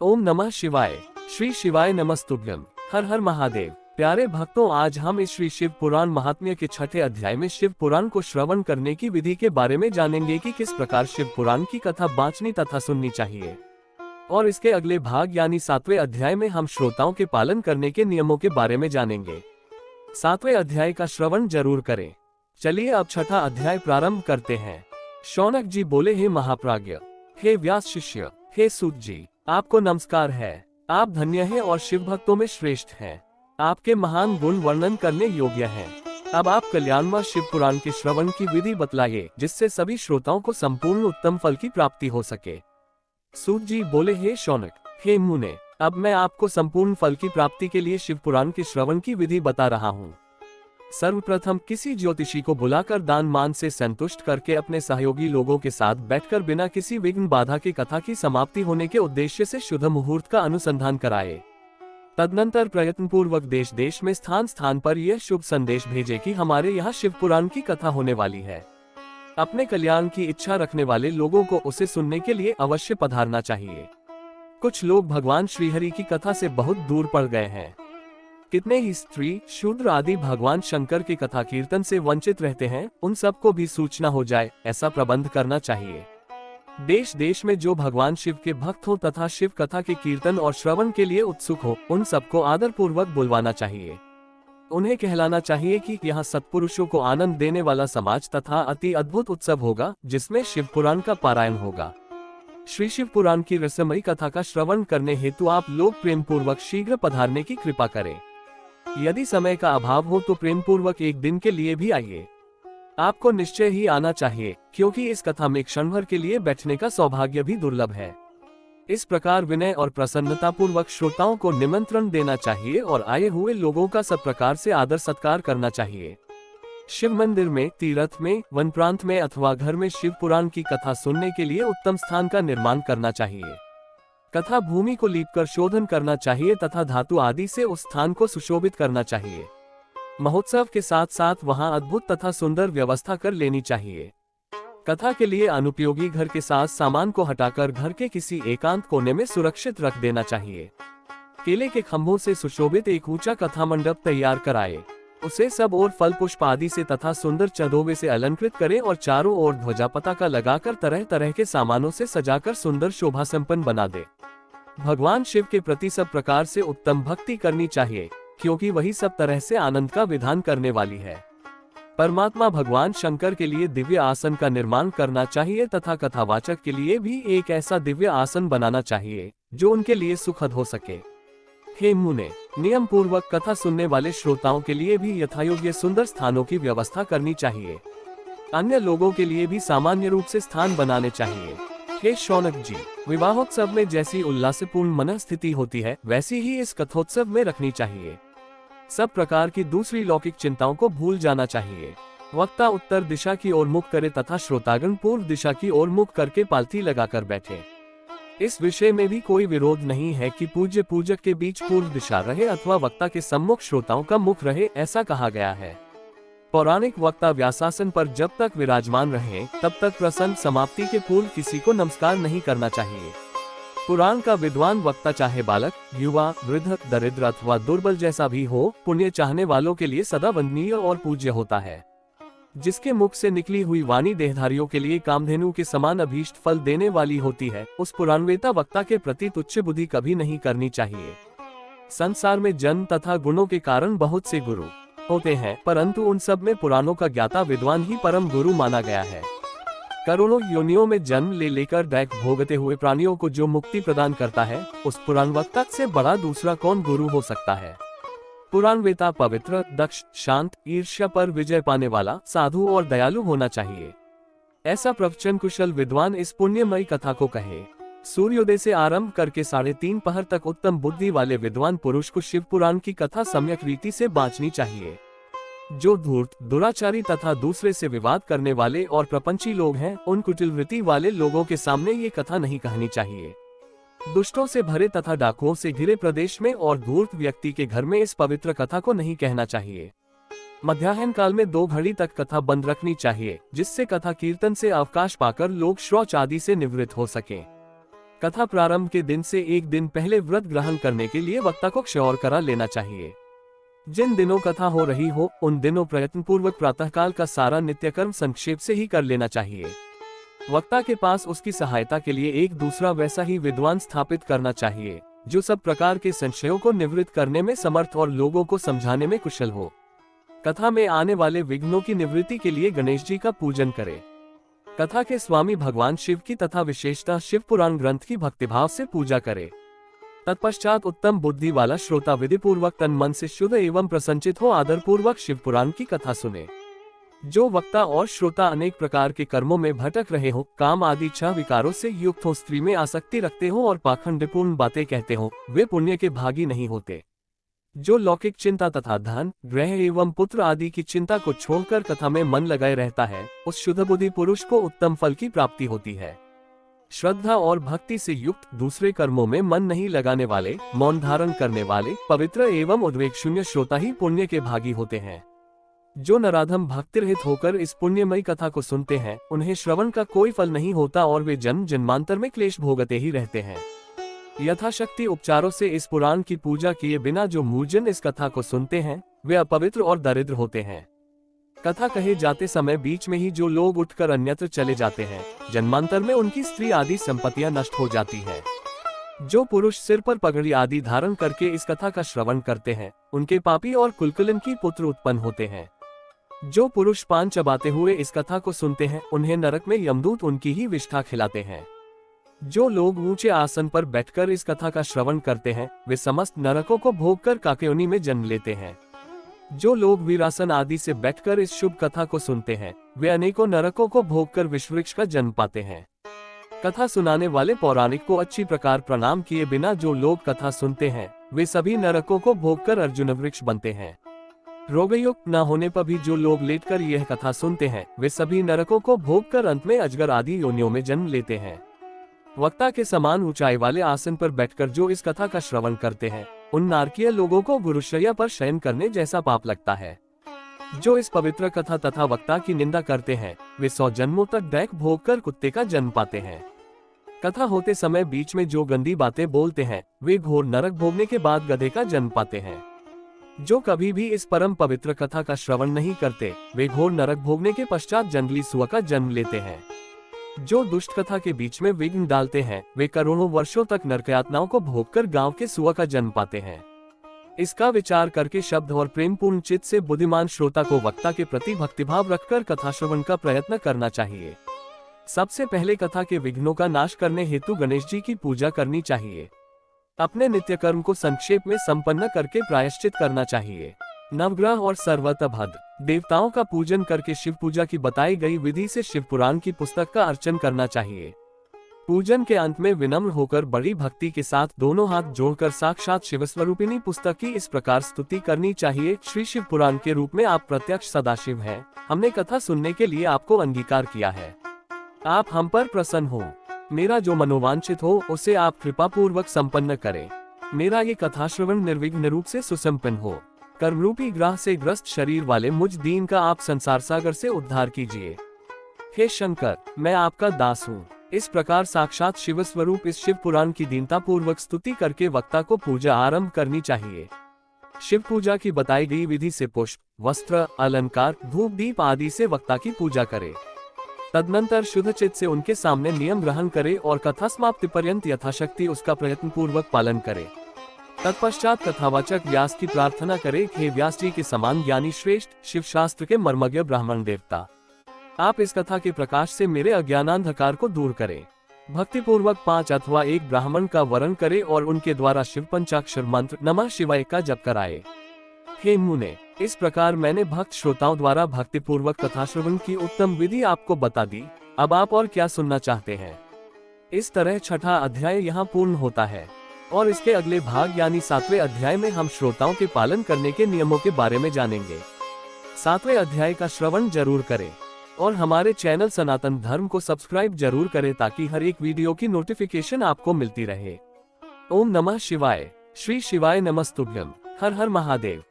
ओम नमः शिवाय। श्री शिवाय नमस्तुभ्यम। हर हर महादेव। प्यारे भक्तों, आज हम इस श्री शिव पुराण महात्म्य के छठे अध्याय में शिव पुराण को श्रवण करने की विधि के बारे में जानेंगे कि किस प्रकार शिव पुराण की कथा बांचनी तथा सुननी चाहिए। और इसके अगले भाग यानी 7वें अध्याय में हम श्रोताओं के पालन करने के नियमों के बारे में जानेंगे। 7वें अध्याय का श्रवण जरूर करें। चलिए अब छठा अध्याय प्रारंभ करते हैं। शौनक जी बोले, हे महाप्राज्ञ, हे व्यास शिष्य, हे सूत जी, आपको नमस्कार है। आप धन्य हैं और शिव भक्तों में श्रेष्ठ हैं। आपके महान गुण वर्णन करने योग्य हैं। अब आप कल्याणमय शिव पुराण के श्रवण की विधि बतलाइए, जिससे सभी श्रोताओं को संपूर्ण उत्तम फल की प्राप्ति हो सके। सूत जी बोले, हे शौनक, हे मुने, अब मैं आपको संपूर्ण फल की प्राप्ति के लिए शिव पुराण के श्रवण की विधि बता रहा हूँ। सर्वप्रथम किसी ज्योतिषी को बुलाकर दान मान से संतुष्ट करके अपने सहयोगी लोगों के साथ बैठकर बिना किसी विघ्न बाधा की कथा की समाप्ति होने के उद्देश्य से शुभ मुहूर्त का अनुसंधान कराए। तदनंतर प्रयत्नपूर्वक देश देश में स्थान स्थान पर यह शुभ संदेश भेजे कि हमारे यहाँ शिव पुराण की कथा होने वाली है। अपने कल्याण की इच्छा रखने वाले लोगों को उसे सुनने के लिए अवश्य पधारना चाहिए। कुछ लोग भगवान श्रीहरि की कथा से बहुत दूर पड़ गए हैं। कितने ही स्त्री, शूद्र आदि भगवान शंकर की कथा कीर्तन से वंचित रहते हैं। उन सबको भी सूचना हो जाए, ऐसा प्रबंध करना चाहिए। देश देश में जो भगवान शिव के भक्त हो तथा शिव कथा के कीर्तन और श्रवण के लिए उत्सुक हो, उन सबको आदर पूर्वक बुलवाना चाहिए। उन्हें कहलाना चाहिए कि यहाँ सत्पुरुषों को आनंद देने वाला समाज तथा अति अद्भुत उत्सव होगा, जिसमें शिव पुराण का पारायण होगा। श्री शिव पुराण की रसमयी कथा का श्रवण करने हेतु आप लोग प्रेम पूर्वक शीघ्र पधारने की कृपा करें। यदि समय का अभाव हो तो प्रेम पूर्वक एक दिन के लिए भी आइए। आपको निश्चय ही आना चाहिए, क्योंकि इस कथा में क्षण भर के लिए बैठने का सौभाग्य भी दुर्लभ है। इस प्रकार विनय और प्रसन्नता पूर्वक श्रोताओं को निमंत्रण देना चाहिए और आए हुए लोगों का सब प्रकार से आदर सत्कार करना चाहिए। शिव मंदिर में, तीर्थ में, वन प्रांत में अथवा घर में शिव पुराण की कथा सुनने के लिए उत्तम स्थान का निर्माण करना चाहिए। कथा भूमि को लीपकर शोधन करना चाहिए तथा धातु आदि से उस स्थान को सुशोभित करना चाहिए। महोत्सव के साथ साथ वहां अद्भुत तथा सुंदर व्यवस्था कर लेनी चाहिए। कथा के लिए अनुपयोगी घर के साथ सामान को हटाकर घर के किसी एकांत कोने में सुरक्षित रख देना चाहिए। केले के खंभों से सुशोभित एक ऊंचा कथा मंडप तैयार कराए। उसे सब ओर फल पुष्प आदि से तथा सुंदर चंदोबे से अलंकृत करें और चारों ओर ध्वजा पताका लगाकर तरह तरह के सामानों से सजाकर सुंदर शोभा संपन्न बना दे। भगवान शिव के प्रति सब प्रकार से उत्तम भक्ति करनी चाहिए, क्योंकि वही सब तरह से आनंद का विधान करने वाली है। परमात्मा भगवान शंकर के लिए दिव्य आसन का निर्माण करना चाहिए तथा कथावाचक के लिए भी एक ऐसा दिव्य आसन बनाना चाहिए जो उनके लिए सुखद हो सके। हे मुने, नियम पूर्वक कथा सुनने वाले श्रोताओं के लिए भी यथायोग्य सुंदर स्थानों की व्यवस्था करनी चाहिए। अन्य लोगों के लिए भी सामान्य रूप से स्थान बनाने चाहिए। हे शौनक जी, विवाहोत्सव में जैसी उल्लासपूर्ण मन स्थिति होती है, वैसी ही इस कथोत्सव में रखनी चाहिए। सब प्रकार की दूसरी लौकिक चिंताओं को भूल जाना चाहिए। वक्ता उत्तर दिशा की ओर मुख करे तथा श्रोतागण पूर्व दिशा की ओर मुख करके पालथी लगाकर बैठे। इस विषय में भी कोई विरोध नहीं है कि पूज्य पूजक के बीच पूर्व दिशा रहे अथवा वक्ता के सम्मुख श्रोताओं का मुख रहे, ऐसा कहा गया है। पौराणिक वक्ता व्यासासन पर जब तक विराजमान रहे, तब तक प्रसंग समाप्ति के पूर्व किसी को नमस्कार नहीं करना चाहिए। पुराण का विद्वान वक्ता चाहे बालक, युवा, वृद्ध, दरिद्र अथवा दुर्बल जैसा भी हो, पुण्य चाहने वालों के लिए सदा वंदनीय और पूज्य होता है। जिसके मुख से निकली हुई वाणी देहधारियों के लिए कामधेनु के समान अभीष्ट फल देने वाली होती है, उस पुराणवेता वक्ता के प्रति तुच्छ बुद्धि कभी नहीं करनी चाहिए। संसार में जन्म तथा गुणों के कारण बहुत से गुरु होते हैं, परंतु उन सब में पुराणों का ज्ञाता विद्वान ही परम गुरु माना गया है। करोड़ों योनियों में जन्म ले लेकर दैक भोगते हुए प्राणियों को जो मुक्ति प्रदान करता है, उस पुराण वक्ता से बड़ा दूसरा कौन गुरु हो सकता है। पुराणवेता पवित्र, दक्ष, शांत, ईर्ष्या पर विजय पाने वाला, साधु और दयालु होना चाहिए। ऐसा प्रवचन कुशल विद्वान इस पुण्यमयी कथा को कहे। सूर्योदय से आरंभ करके 3:30 पहर तक उत्तम बुद्धि वाले विद्वान पुरुष को शिव पुराण की कथा सम्यक रीति से बांचनी चाहिए। जो धूर्त, दुराचारी तथा दूसरे से विवाद करने वाले और प्रपंची लोग हैं, उन कुटिल वृत्ति वाले लोगों के सामने ये कथा नहीं कहनी चाहिए। दुष्टों से भरे तथा डाकुओं से घिरे प्रदेश में और धूर्त व्यक्ति के घर में इस पवित्र कथा को नहीं कहना चाहिए। मध्याह्न काल में 2 घड़ी तक कथा बंद रखनी चाहिए, जिससे कथा कीर्तन से अवकाश पाकर लोग शौच आदि से निवृत्त हो सकें। कथा प्रारंभ के दिन से एक दिन पहले व्रत ग्रहण करने के लिए वक्ता को क्षौर करा लेना चाहिए। जिन दिनों कथा हो रही हो उन दिनों प्रयत्न पूर्वक प्रातःकाल का सारा नित्यकर्म संक्षेप से ही कर लेना चाहिए। वक्ता के पास उसकी सहायता के लिए एक दूसरा वैसा ही विद्वान स्थापित करना चाहिए जो सब प्रकार के संशयों को निवृत्त करने में समर्थ और लोगों को समझाने में कुशल हो। कथा में आने वाले विघ्नों की निवृत्ति के लिए गणेश जी का पूजन करें। कथा के स्वामी भगवान शिव की तथा विशेषतः शिव पुराण ग्रंथ की भक्तिभाव से पूजा करें। तत्पश्चात उत्तम बुद्धि वाला श्रोता विधि पूर्वक तन मन से शुद्ध एवं प्रसन्नचित हो आदर पूर्वक शिव पुराण की कथा सुने। जो वक्ता और श्रोता अनेक प्रकार के कर्मों में भटक रहे हो, काम आदि 6 विकारों से युक्त हो, स्त्री में आसक्ति रखते हो और पाखंडपूर्ण बातें कहते हो, वे पुण्य के भागी नहीं होते। जो लौकिक चिंता तथा धन, ग्रह एवं पुत्र आदि की चिंता को छोड़कर कथा में मन लगाए रहता है, उस शुद्ध बुद्धि पुरुष को उत्तम फल की प्राप्ति होती है। श्रद्धा और भक्ति से युक्त, दूसरे कर्मों में मन नहीं लगाने वाले, मौन धारण करने वाले, पवित्र एवं उद्वेग शून्य श्रोता ही पुण्य के भागी होते हैं। जो नराधम भक्ति रहित होकर इस पुण्यमयी कथा को सुनते हैं, उन्हें श्रवण का कोई फल नहीं होता और वे जन्म जन्मांतर में क्लेश भोगते ही रहते हैं। यथाशक्ति उपचारों से इस पुराण की पूजा किए बिना जो मूर्जन इस कथा को सुनते हैं, वे अपवित्र और दरिद्र होते हैं। कथा कहे जाते समय बीच में ही जो लोग उठकर अन्यत्र चले जाते हैं, जन्मांतर में उनकी स्त्री आदि संपत्तियां नष्ट हो जाती हैं। जो पुरुष सिर पर पगड़ी आदि धारण करके इस कथा का श्रवण करते हैं, उनके पापी और कुलकुलिन की पुत्र उत्पन्न होते हैं। जो पुरुष पान चबाते हुए इस कथा को सुनते हैं, उन्हें नरक में यमदूत उनकी ही विष्ठा खिलाते हैं। जो लोग ऊंचे आसन पर बैठकर इस कथा का श्रवण करते हैं, वे समस्त नरकों को भोगकर काकेयोनि में जन्म लेते हैं। जो लोग वीरासन आदि से बैठकर इस शुभ कथा को सुनते हैं, वे अनेकों नरकों को भोगकर विषवृक्ष का जन्म पाते हैं। कथा सुनाने वाले पौराणिक को अच्छी प्रकार प्रणाम किए बिना जो लोग कथा सुनते हैं, वे सभी नरकों को भोगकर अर्जुन वृक्ष बनते हैं। रोगयुक्त न होने पर भी जो लोग लेटकर यह कथा सुनते हैं, वे सभी नरकों को भोगकर अंत में अजगर आदि योनियों में जन्म लेते हैं। वक्ता के समान ऊंचाई वाले आसन पर बैठकर जो इस कथा का श्रवण करते हैं, उन नारकीय लोगों को गुरुशैया पर शयन करने जैसा पाप लगता है। जो इस पवित्र कथा तथा वक्ता की निंदा करते हैं, वे 100 जन्मों तक दैक भोगकर कुत्ते का जन्म पाते हैं। कथा होते समय बीच में जो गंदी बातें बोलते हैं, वे घोर नरक भोगने के बाद गधे का जन्म पाते हैं। जो कभी भी इस परम पवित्र कथा का श्रवण नहीं करते, वे घोर नरक भोगने के पश्चात जंगली सुअर का जन्म लेते हैं। जो दुष्ट कथा के बीच में विघ्न डालते हैं, वे करोड़ों वर्षों तक नरकयातनाओं को भोगकर गांव के सुअर का जन्म पाते हैं। इसका विचार करके शब्द और प्रेमपूर्ण चित्त से बुद्धिमान श्रोता को वक्ता के प्रति भक्तिभाव रखकर कथा श्रवण का प्रयत्न करना चाहिए। सबसे पहले कथा के विघ्नों का नाश करने हेतु गणेश जी की पूजा करनी चाहिए। अपने नित्य कर्म को संक्षेप में संपन्न करके प्रायश्चित करना चाहिए। नवग्रह और सर्वतभद्र देवताओं का पूजन करके शिव पूजा की बताई गई विधि से शिव पुराण की पुस्तक का अर्चन करना चाहिए। पूजन के अंत में विनम्र होकर बड़ी भक्ति के साथ दोनों हाथ जोड़कर साक्षात शिव स्वरूपिणी पुस्तक की इस प्रकार स्तुति करनी चाहिए। श्री शिव पुराण के रूप में आप प्रत्यक्ष सदाशिव हैं। हमने कथा सुनने के लिए आपको अंगीकार किया है। आप हम पर प्रसन्न हो। मेरा जो मनोवांछित हो उसे आप कृपा पूर्वक संपन्न करें। मेरा ये कथा श्रवण निर्विघ्न रूप से सुसंपन्न हो। कर्मरूपी ग्रह से ग्रस्त शरीर वाले मुझ दीन का आप संसार सागर से उद्धार कीजिए। हे शंकर, मैं आपका दास हूँ। इस प्रकार साक्षात शिव स्वरूप इस शिव पुराण की दीनता पूर्वक स्तुति करके वक्ता को पूजा आरंभ करनी चाहिए। शिव पूजा की बताई गई विधि से पुष्प, वस्त्र, अलंकार, धूप दीप आदि से वक्ता की पूजा करे। तदनंतर शुद्ध चित्त से उनके सामने नियम ग्रहण करे और कथा समाप्ति पर्यंत यथाशक्ति उसका प्रयत्न पूर्वक पालन करे। तत्पश्चात कथावाचक व्यास की प्रार्थना करे, हे व्यास जी के समान ज्ञानी श्रेष्ठ शिव शास्त्र के मर्मज्ञ ब्राह्मण देवता, आप इस कथा के प्रकाश से मेरे अज्ञानांधकार को दूर करें। भक्ति पूर्वक 5 अथवा 1 ब्राह्मण का वरण करे और उनके द्वारा शिव पंचाक्षर मंत्र नमः शिवाय का जप कराए। हे मुने, इस प्रकार मैंने भक्त श्रोताओं द्वारा भक्ति पूर्वक कथा श्रवण की उत्तम विधि आपको बता दी। अब आप और क्या सुनना चाहते हैं? इस तरह 6ठा अध्याय यहाँ पूर्ण होता है और इसके अगले भाग यानी 7वें अध्याय में हम श्रोताओं के पालन करने के नियमों के बारे में जानेंगे। 7वें अध्याय का श्रवण जरूर करें और हमारे चैनल सनातन धर्म को सब्सक्राइब जरूर करें ताकि हर एक वीडियो की नोटिफिकेशन आपको मिलती रहे। ओम नमः शिवाय। श्री शिवाय नमस्तुभ्यम। हर हर महादेव।